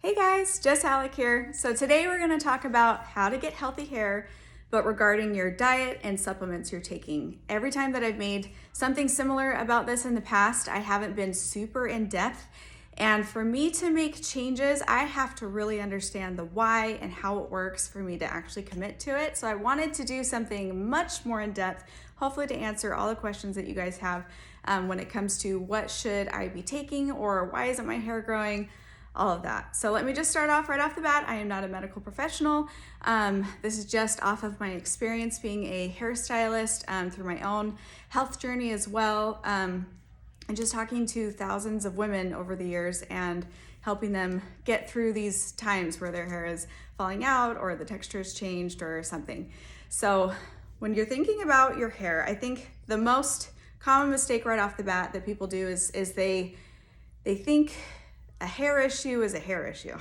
Hey guys, Jess Hallock here. So today we're going to talk about how to get healthy hair, but regarding your diet and supplements you're taking. Every time that I've made something similar about this in the past, I haven't been super in depth. And for me to make changes, I have to really understand the why and how it works for me to actually commit to it. So I wanted to do something much more in depth, hopefully to answer all the questions that you guys have when it comes to what should I be taking or why isn't my hair growing, all of that. So let me just start off right off the bat. I am not a medical professional. This is just off of my experience being a hairstylist through my own health journey as well. And just talking to thousands of women over the years and helping them get through these times where their hair is falling out or the texture has changed or something. So when you're thinking about your hair, I think the most common mistake right off the bat that people do is they think a hair issue is a hair issue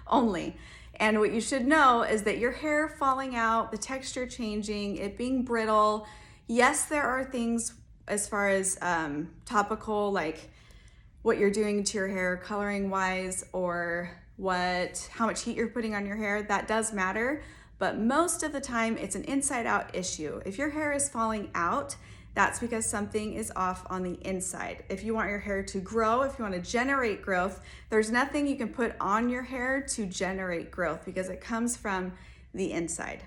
only. And what you should know is that your hair falling out, the texture changing, it being brittle, yes, there are things as far as topical, like what you're doing to your hair coloring wise, or how much heat you're putting on your hair, that does matter. But most of the time it's an inside out issue. If your hair is falling out, that's because something is off on the inside. If you want your hair to grow, if you want to generate growth, there's nothing you can put on your hair to generate growth because it comes from the inside.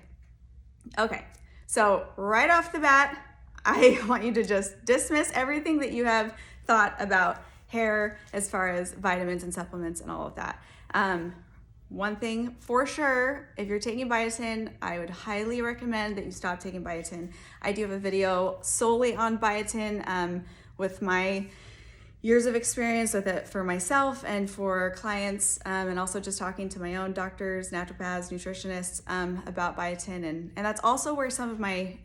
Okay, so right off the bat, I want you to just dismiss everything that you have thought about hair as far as vitamins and supplements and all of that. One thing for sure, if you're taking biotin, I would highly recommend that you stop taking biotin. I do have a video solely on biotin with my years of experience with it for myself and for clients, and also just talking to my own doctors, naturopaths, nutritionists about biotin. And that's also where some of my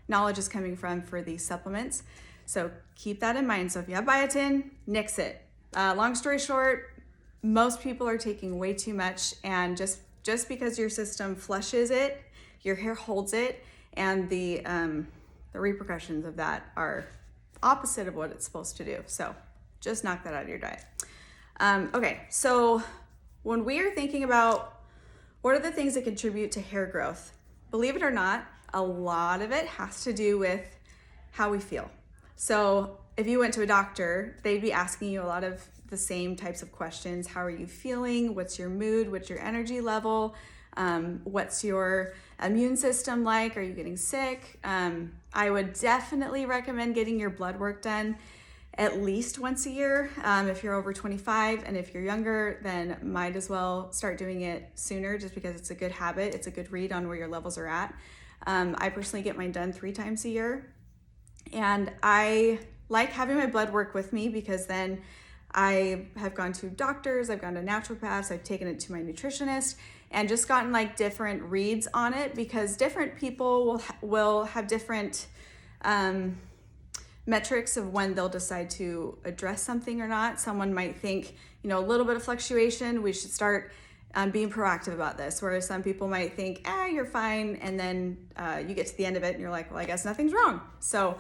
knowledge is coming from for these supplements. So keep that in mind. So if you have biotin, nix it. Long story short, most people are taking way too much, and just because your system flushes it, your hair holds it, and the repercussions of that are opposite of what it's supposed to do. So just knock that out of your diet. Okay, so when we are thinking about what are the things that contribute to hair growth, believe it or not, a lot of it has to do with how we feel. So if you went to a doctor, they'd be asking you a lot of the same types of questions. How are you feeling? What's your mood? What's your energy level? What's your immune system like? Are you getting sick? I would definitely recommend getting your blood work done at least once a year. If you're over 25, and if you're younger, then might as well start doing it sooner just because it's a good habit. It's a good read on where your levels are at. I personally get mine done 3 times a year. And I like having my blood work with me because then I have gone to doctors, I've gone to naturopaths, I've taken it to my nutritionist, and just gotten like different reads on it because different people will have different metrics of when they'll decide to address something or not. Someone might think, a little bit of fluctuation, we should start being proactive about this. Whereas some people might think, you're fine. And then you get to the end of it and you're like, well, I guess nothing's wrong. So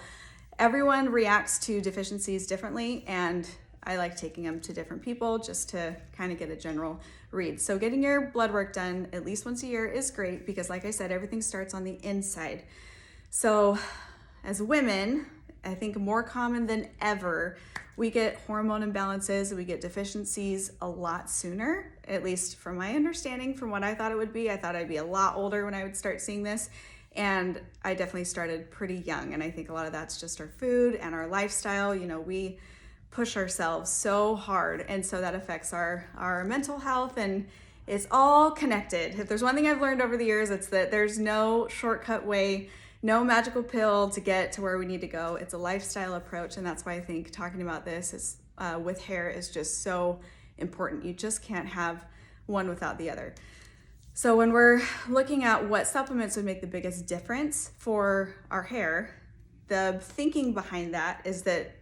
everyone reacts to deficiencies differently, and I like taking them to different people just to kind of get a general read. So getting your blood work done at least once a year is great because, like I said, everything starts on the inside. So as women, I think more common than ever, we get hormone imbalances, we get deficiencies a lot sooner, at least from my understanding, from what I thought it would be. I thought I'd be a lot older when I would start seeing this. And I definitely started pretty young. And I think a lot of that's just our food and our lifestyle. We push ourselves so hard, and so that affects our mental health, and it's all connected. If there's one thing I've learned over the years, it's that there's no shortcut way, no magical pill to get to where we need to go. It's a lifestyle approach, and that's why I think talking about this is with hair is just so important. You just can't have one without the other. So when we're looking at what supplements would make the biggest difference for our hair, the thinking behind that is that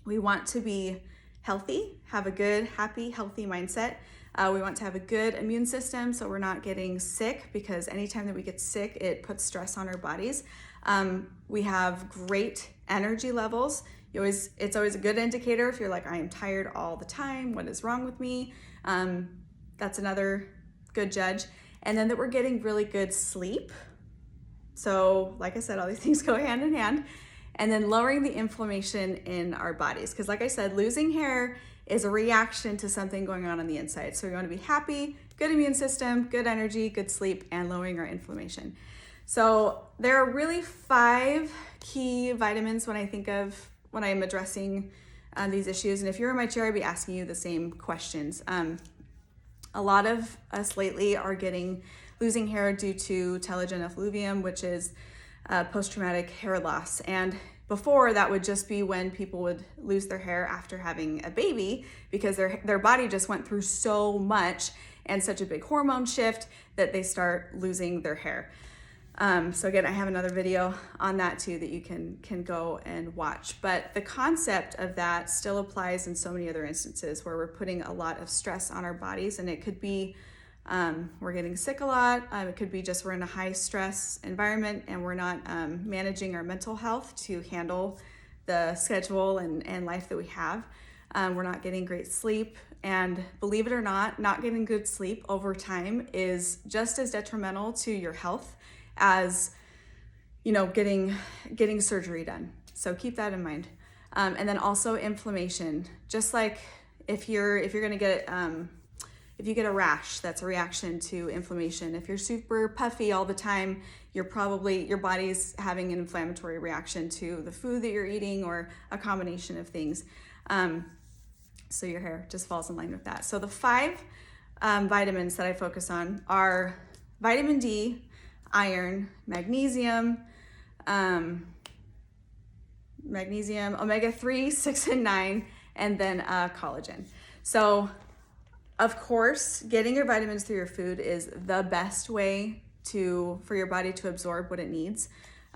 we want to be healthy, have a good, happy, healthy mindset. We want to have a good immune system so we're not getting sick, because anytime that we get sick, it puts stress on our bodies. We have great energy levels. It's always a good indicator if you're like, I am tired all the time, what is wrong with me? That's another good judge. And then that we're getting really good sleep. So like I said, all these things go hand in hand. And then lowering the inflammation in our bodies. Because like I said, losing hair is a reaction to something going on the inside. So we want to be happy, good immune system, good energy, good sleep, and lowering our inflammation. So there are really 5 key vitamins when I am addressing these issues. And if you're in my chair, I'd be asking you the same questions. A lot of us lately are losing hair due to telogen effluvium, which is post-traumatic hair loss. And before, that would just be when people would lose their hair after having a baby, because their body just went through so much and such a big hormone shift that they start losing their hair. So again, I have another video on that too that you can go and watch. But the concept of that still applies in so many other instances where we're putting a lot of stress on our bodies, and it could be we're getting sick a lot. It could be just we're in a high stress environment and we're not managing our mental health to handle the schedule and life that we have. We're not getting great sleep. And believe it or not getting good sleep over time is just as detrimental to your health as, getting surgery done. So keep that in mind. And then also inflammation. Just like if you're going to get if you get a rash, that's a reaction to inflammation. If you're super puffy all the time, your body's having an inflammatory reaction to the food that you're eating or a combination of things. So your hair just falls in line with that. So the 5 vitamins that I focus on are vitamin D, iron, magnesium, omega-3, 6, and 9, and then collagen. So of course, getting your vitamins through your food is the best way for your body to absorb what it needs.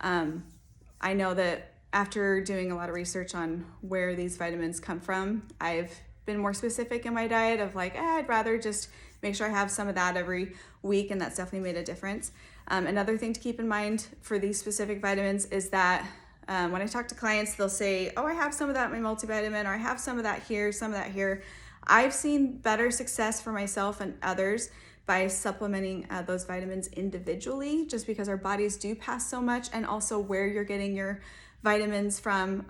I know that after doing a lot of research on where these vitamins come from, I've been more specific in my diet of I'd rather just make sure I have some of that every week, and that's definitely made a difference. Another thing to keep in mind for these specific vitamins is that when I talk to clients, they'll say, I have some of that in my multivitamin, or I have some of that here, some of that here. I've seen better success for myself and others by supplementing those vitamins individually, just because our bodies do pass so much, and also where you're getting your vitamins from,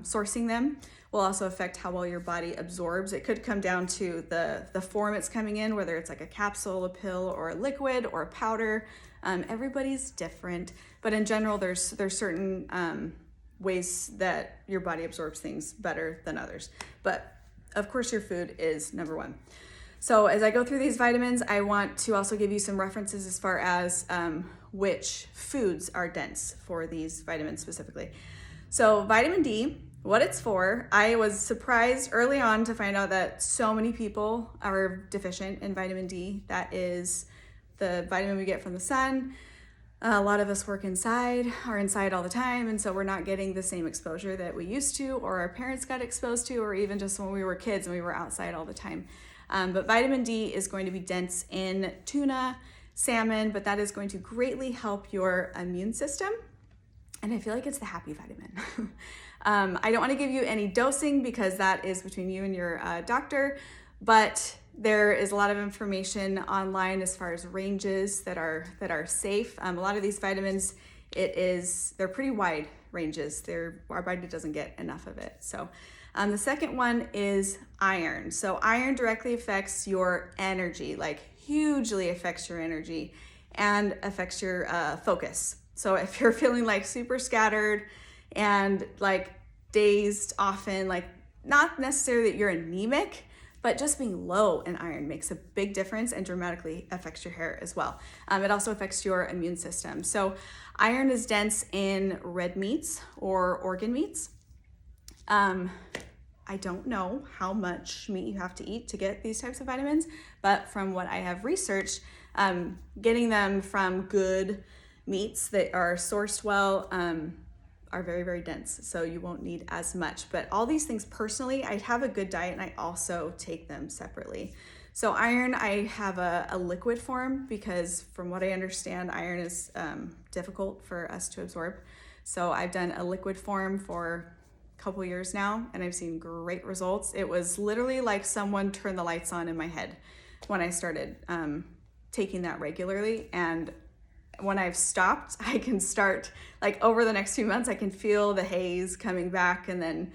sourcing them will also affect how well your body absorbs. It could come down to the form it's coming in, whether it's like a capsule, a pill, or a liquid, or a powder. Everybody's different, but in general, there's certain ways that your body absorbs things better than others. But of course, your food is number 1. So as I go through these vitamins, I want to also give you some references as far as which foods are dense for these vitamins specifically. So vitamin D, what it's for, I was surprised early on to find out that so many people are deficient in vitamin D. That is the vitamin we get from the sun. A lot of us are inside all the time, and so we're not getting the same exposure that we used to, or our parents got exposed to, or even just when we were kids and we were outside all the time. But vitamin D is going to be dense in tuna, salmon, but that is going to greatly help your immune system. And I feel like it's the happy vitamin. I don't want to give you any dosing because that is between you and your doctor, but there is a lot of information online as far as ranges that are safe. A lot of these vitamins, they're pretty wide ranges. Our body doesn't get enough of it. So the second one is iron. So iron directly affects your energy, hugely affects your energy and affects your focus. So if you're feeling super scattered and dazed often, not necessarily that you're anemic, but just being low in iron makes a big difference and dramatically affects your hair as well. It also affects your immune system. So iron is dense in red meats or organ meats. I don't know how much meat you have to eat to get these types of vitamins, but from what I have researched, getting them from good meats that are sourced well are very, very dense, so you won't need as much. But all these things personally, I have a good diet and I also take them separately. So iron, I have a liquid form because from what I understand, iron is difficult for us to absorb. So I've done a liquid form for couple years now, and I've seen great results. It was literally like someone turned the lights on in my head when I started taking that regularly. And when I've stopped, I can start, like over the next few months, I can feel the haze coming back. And then,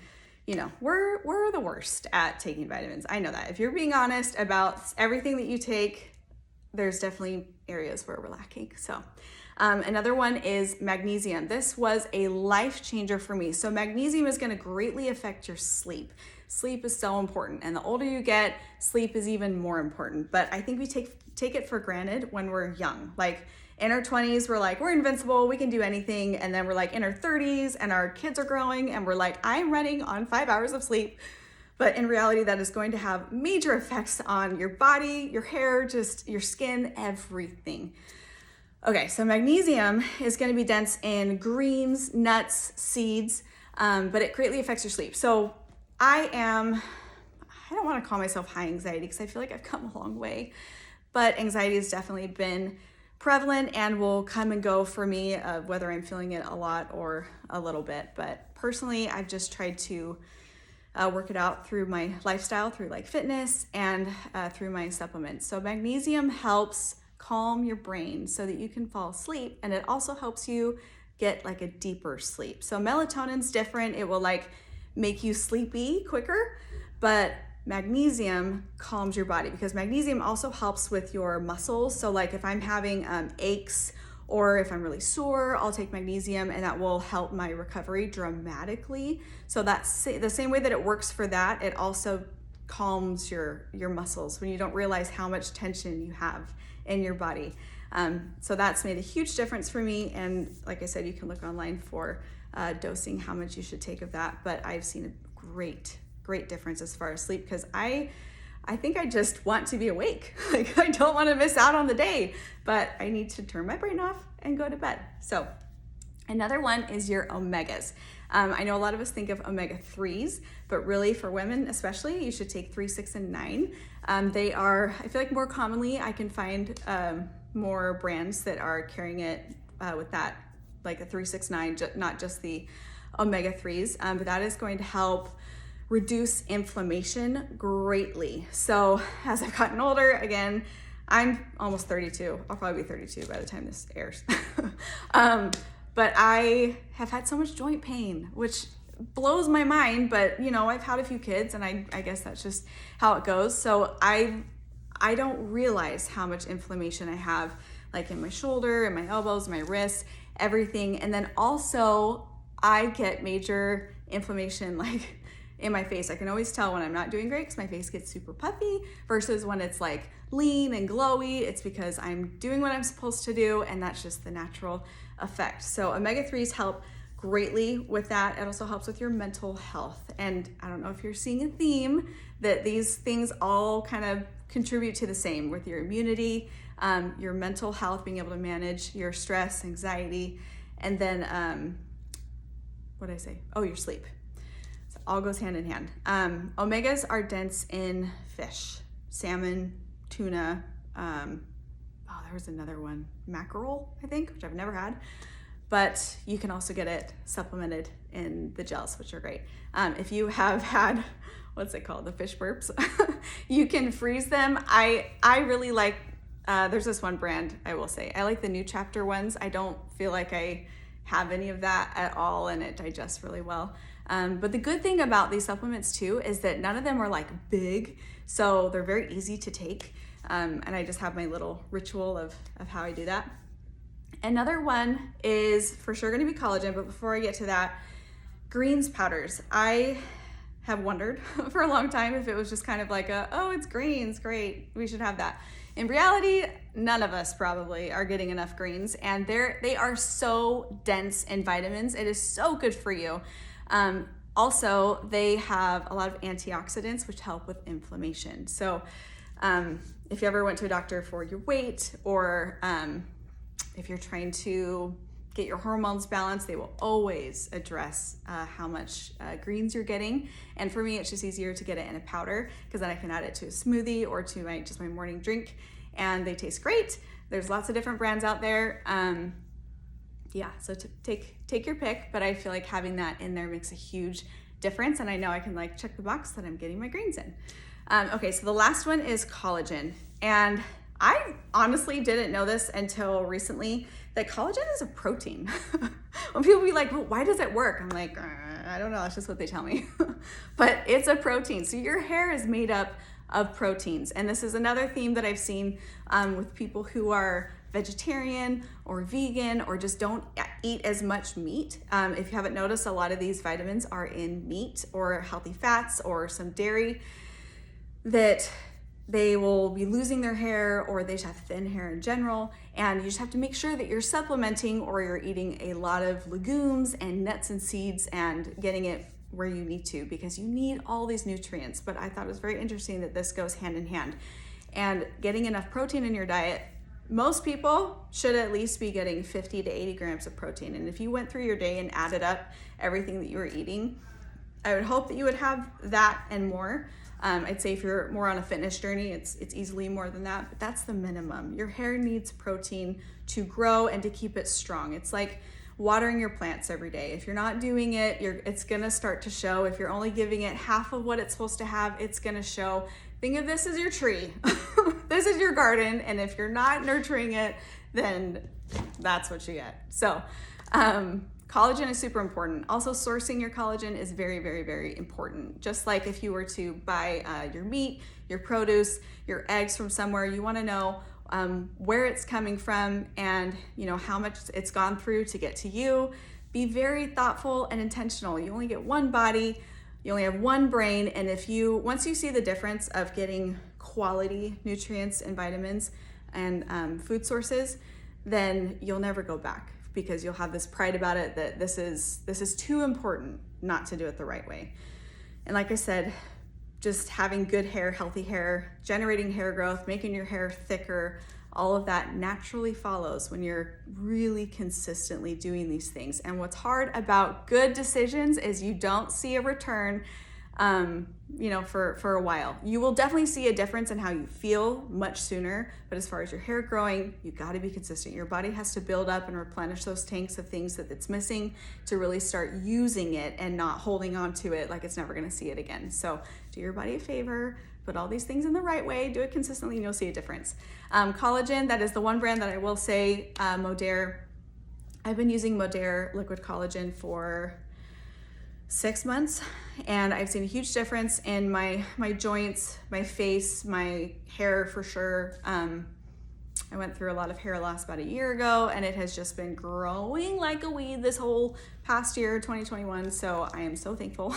you know, we're the worst at taking vitamins. I know that. If you're being honest about everything that you take, there's definitely areas where we're lacking. So another one is magnesium. This was a life changer for me. So magnesium is going to greatly affect your sleep. Sleep is so important, and the older you get, sleep is even more important. But I think we take it for granted when we're young. Like in our 20s, we're like, we're invincible, we can do anything. And then we're like in our 30s and our kids are growing and we're like, I'm running on 5 hours of sleep. But in reality, that is going to have major effects on your body, your hair, just your skin, everything. Okay, so magnesium is going to be dense in greens, nuts, seeds, but it greatly affects your sleep. So I don't want to call myself high anxiety because I feel like I've come a long way, but anxiety has definitely been prevalent and will come and go for me, whether I'm feeling it a lot or a little bit. But personally, I've just tried to work it out through my lifestyle, through like fitness and through my supplements. So magnesium helps calm your brain so that you can fall asleep, and it also helps you get like a deeper sleep. So melatonin's different. It will like make you sleepy quicker, but magnesium calms your body because magnesium also helps with your muscles. So like if I'm having aches or if I'm really sore, I'll take magnesium and that will help my recovery dramatically. So that's the same way that it works for that. It also calms your muscles when you don't realize how much tension you have in your body. So that's made a huge difference for me. And like I said, you can look online for dosing, how much you should take of that. But I've seen a great difference as far as sleep because I think I just want to be awake. Like I don't want to miss out on the day, but I need to turn my brain off and go to bed. So another one is your omegas. I know a lot of us think of omega-3s, but really for women especially, you should take 3, 6, and 9. They are, I feel like more commonly, I can find more brands that are carrying it with that, like the 3, 6, 9, not just the omega-3s, but that is going to help reduce inflammation greatly. So as I've gotten older, again, I'm almost 32. I'll probably be 32 by the time this airs. But I have had so much joint pain, which blows my mind, but you know, I've had a few kids and I guess that's just how it goes. So I don't realize how much inflammation I have, like in my shoulder, in my elbows, my wrists, everything. And then also I get major inflammation like in my face. I can always tell when I'm not doing great because my face gets super puffy versus when it's like lean and glowy. It's because I'm doing what I'm supposed to do, and that's just the natural effect. So omega-3s help greatly with that. It also helps with your mental health. And I don't know if you're seeing a theme that these things all kind of contribute to the same with your immunity, your mental health, being able to manage your stress, anxiety, and then what did I say? Oh, your sleep. All goes hand in hand. Omegas are dense in fish, salmon, tuna. There was another one, mackerel, I think, which I've never had. But you can also get it supplemented in the gels, which are great. If you have had, what's it called, the fish burps, you can freeze them. I really like, there's this one brand, I will say. I like the New Chapter ones. I don't feel like I have any of that at all, and it digests really well. But the good thing about these supplements too is that none of them are like big, so they're very easy to take. And I just have my little ritual of how I do that. Another one is for sure going to be collagen, but before I get to that, greens powders. I have wondered for a long time if it was just kind of like oh, it's greens, great, we should have that. In reality, none of us probably are getting enough greens, and they are so dense in vitamins. It is so good for you. Also, they have a lot of antioxidants which help with inflammation. So if you ever went to a doctor for your weight, or if you're trying to get your hormones balanced, they will always address how much greens you're getting. And for me, it's just easier to get it in a powder because then I can add it to a smoothie or to my morning drink, and they taste great. There's lots of different brands out there. So take your pick, but I feel like having that in there makes a huge difference, and I know I can like check the box that I'm getting my greens in. Okay, so the last one is collagen. And I honestly didn't know this until recently, that collagen is a protein. When people be like, well, why does it work? I'm like, I don't know, that's just what they tell me. But it's a protein. So your hair is made up of proteins. And this is another theme that I've seen with people who are vegetarian or vegan or just don't eat as much meat. If you haven't noticed, a lot of these vitamins are in meat or healthy fats or some dairy, that they will be losing their hair or they just have thin hair in general. And you just have to make sure that you're supplementing or you're eating a lot of legumes and nuts and seeds and getting it where you need to, because you need all these nutrients. But I thought it was very interesting that this goes hand in hand. And getting enough protein in your diet, most people should at least be getting 50 to 80 grams of protein. And if you went through your day and added up everything that you were eating, I would hope that you would have that and more. I'd say if you're more on a fitness journey, it's easily more than that, but that's the minimum. Your hair needs protein to grow and to keep it strong. It's like watering your plants every day. If you're not doing it, it's gonna start to show. If you're only giving it half of what it's supposed to have, it's gonna show. Think of this as your tree. This is your garden, and if you're not nurturing it, then that's what you get. So, collagen is super important. Also, sourcing your collagen is very, very, very important. Just like if you were to buy your meat, your produce, your eggs from somewhere, you want to know where it's coming from and how much it's gone through to get to you. Be very thoughtful and intentional. You only get one body, you only have one brain, and once you see the difference of getting quality nutrients and vitamins and food sources, then you'll never go back, because you'll have this pride about it that this is too important not to do it the right way. And like I said, just having good hair, healthy hair, generating hair growth, making your hair thicker, all of that naturally follows when you're really consistently doing these things. And what's hard about good decisions is you don't see a return for a while. You will definitely see a difference in how you feel much sooner, but as far as your hair growing, you got to be consistent. Your body has to build up and replenish those tanks of things that it's missing to really start using it and not holding on to it like it's never going to see it again. So do your body a favor, put all these things in the right way, do it consistently, and you'll see a difference. Collagen, that is the one brand that I will say, Modere. I've been using Modere liquid collagen for 6 months, and I've seen a huge difference in my joints, my face, my hair for sure. I went through a lot of hair loss about a year ago, and it has just been growing like a weed this whole past year, 2021. So I am so thankful,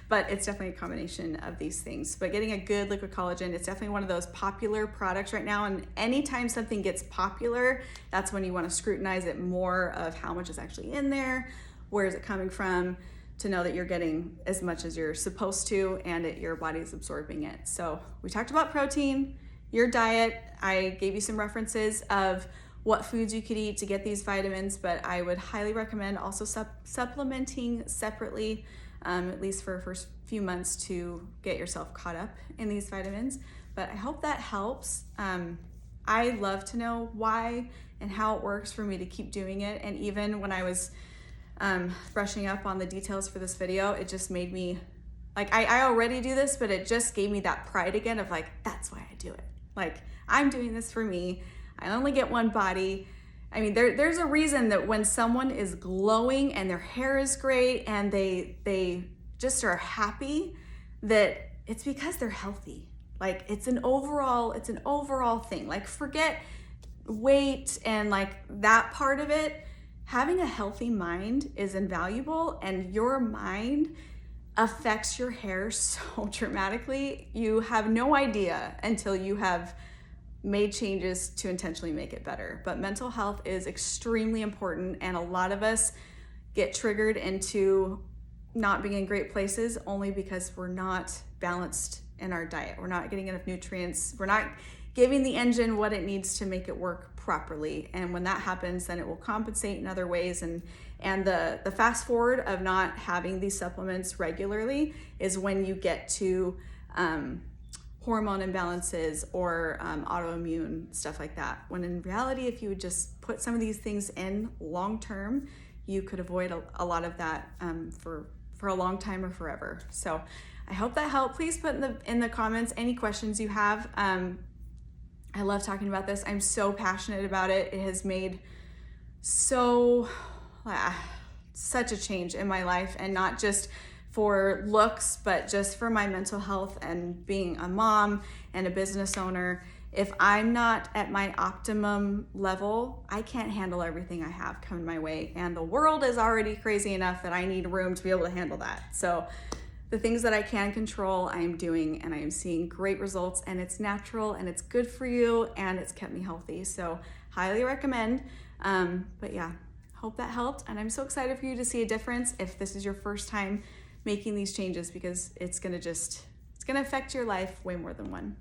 but it's definitely a combination of these things. But getting a good liquid collagen, it's definitely one of those popular products right now. And anytime something gets popular, that's when you want to scrutinize it more of how much is actually in there, where is it coming from, to know that you're getting as much as you're supposed to and that your body is absorbing it. So we talked about protein, your diet. I gave you some references of what foods you could eat to get these vitamins, but I would highly recommend also supplementing separately, at least for the first few months, to get yourself caught up in these vitamins. But I hope that helps. I love to know why and how it works for me to keep doing it. And even when I was brushing up on the details for this video, it just made me like, I already do this, but it just gave me that pride again of like, that's why I do it. Like, I'm doing this for me. I only get one body. I mean, there's a reason that when someone is glowing and their hair is great and they just are happy, that it's because they're healthy. Like, it's an overall thing. Like, forget weight and like that part of it. Having a healthy mind is invaluable, and your mind affects your hair so dramatically. You have no idea until you have made changes to intentionally make it better. But mental health is extremely important, and a lot of us get triggered into not being in great places only because we're not balanced in our diet. We're not getting enough nutrients. We're not giving the engine what it needs to make it work properly. And when that happens, then it will compensate in other ways. And the fast forward of not having these supplements regularly is when you get to hormone imbalances or autoimmune stuff like that. When in reality, if you would just put some of these things in long term, you could avoid a lot of that for for a long time or forever. So I hope that helped. Please put in the comments any questions you have. I love talking about this. I'm so passionate about it. It has made such a change in my life, and not just for looks, but just for my mental health and being a mom and a business owner. If I'm not at my optimum level, I can't handle everything I have coming my way. And the world is already crazy enough that I need room to be able to handle that. So the things that I can control, I am doing, and I am seeing great results, and it's natural and it's good for you, and it's kept me healthy. So highly recommend. But yeah, hope that helped. And I'm so excited for you to see a difference if this is your first time making these changes, because it's gonna affect your life way more than one.